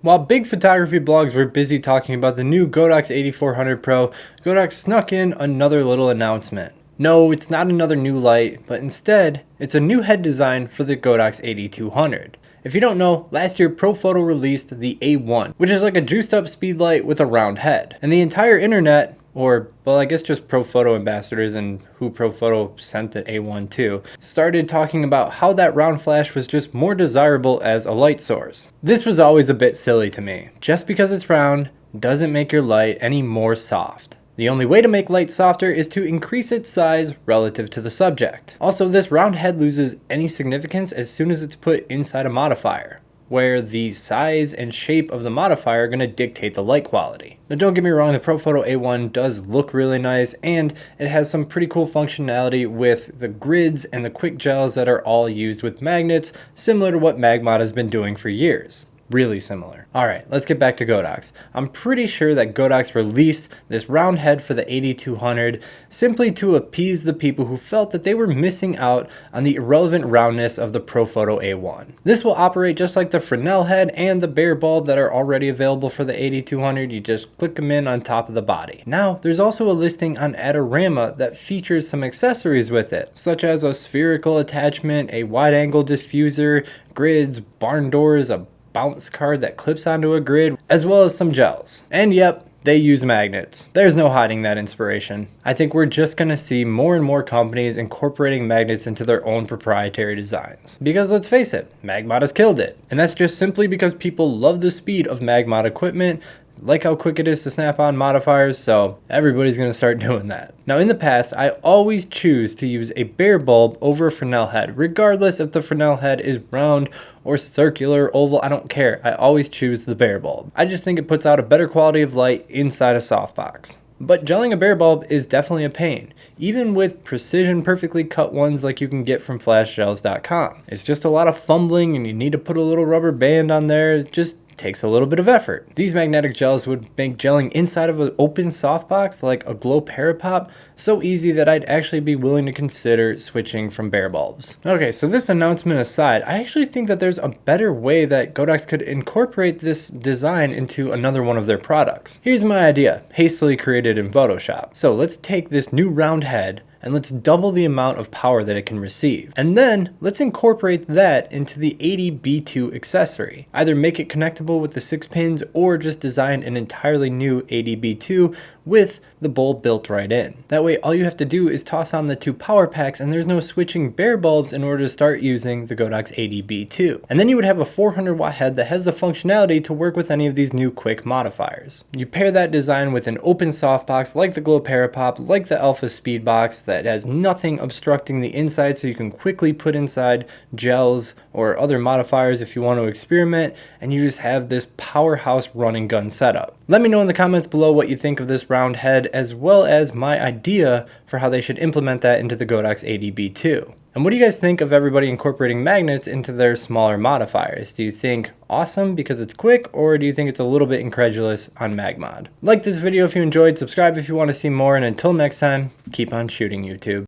While big photography blogs were busy talking about the new Godox AD400 Pro, Godox snuck in another little announcement. No, it's not another new light, but instead, it's a new head design for the Godox AD200. If you don't know, last year Profoto released the A1, which is like a juiced up speedlight with a round head. And the entire internet, or, well, I guess just Profoto ambassadors and who Profoto sent the A1 to, started talking about how that round flash was just more desirable as a light source. This was always a bit silly to me. Just because it's round doesn't make your light any more soft. The only way to make light softer is to increase its size relative to the subject. Also, this round head loses any significance as soon as it's put inside a modifier, where the size and shape of the modifier are going to dictate the light quality. Now don't get me wrong, the Profoto A1 does look really nice, and it has some pretty cool functionality with the grids and the quick gels that are all used with magnets, similar to what Magmod has been doing for years. Really similar. Alright, let's get back to Godox. I'm pretty sure that Godox released this round head for the AD200 simply to appease the people who felt that they were missing out on the irrelevant roundness of the Profoto A1. This will operate just like the Fresnel head and the bare bulb that are already available for the AD200. You just click them in on top of the body. Now, there's also a listing on Adorama that features some accessories with it, such as a spherical attachment, a wide-angle diffuser, grids, barn doors, a bounce card that clips onto a grid, as well as some gels. And yep, they use magnets. There's no hiding that inspiration. I think we're just gonna see more and more companies incorporating magnets into their own proprietary designs. Because let's face it, Magmod has killed it. And that's just simply because people love the speed of Magmod equipment, like how quick it is to snap on modifiers, so everybody's gonna start doing that. Now in the past, I always choose to use a bare bulb over a Fresnel head, regardless if the Fresnel head is round or circular, oval, I don't care. I always choose the bare bulb. I just think it puts out a better quality of light inside a softbox. But gelling a bare bulb is definitely a pain, even with precision perfectly cut ones like you can get from flashgels.com. It's just a lot of fumbling and you need to put a little rubber band on there. It just takes a little bit of effort. These magnetic gels would make gelling inside of an open softbox like a glow parapop so easy that I'd actually be willing to consider switching from bare bulbs. Okay, so this announcement aside, I actually think that there's a better way that Godox could incorporate this design into another one of their products. Here's my idea, hastily created in Photoshop. So let's take this new round head and let's double the amount of power that it can receive. And then let's incorporate that into the AD200 accessory. Either make it connectable with the 6 pins or just design an entirely new AD200 with the bulb built right in. That way all you have to do is toss on the 2 power packs and there's no switching bare bulbs in order to start using the Godox AD200. And then you would have a 400 watt head that has the functionality to work with any of these new quick modifiers. You pair that design with an open softbox like the Glow Parapop, like the Alpha Speedbox, that has nothing obstructing the inside so you can quickly put inside gels or other modifiers if you want to experiment, and you just have this powerhouse run and gun setup. Let me know in the comments below what you think of this round head, as well as my idea for how they should implement that into the Godox AD200. And what do you guys think of everybody incorporating magnets into their smaller modifiers? Do you think awesome because it's quick, or do you think it's a little bit incredulous on Magmod? Like this video if you enjoyed, subscribe if you want to see more, and until next time, keep on shooting, YouTube.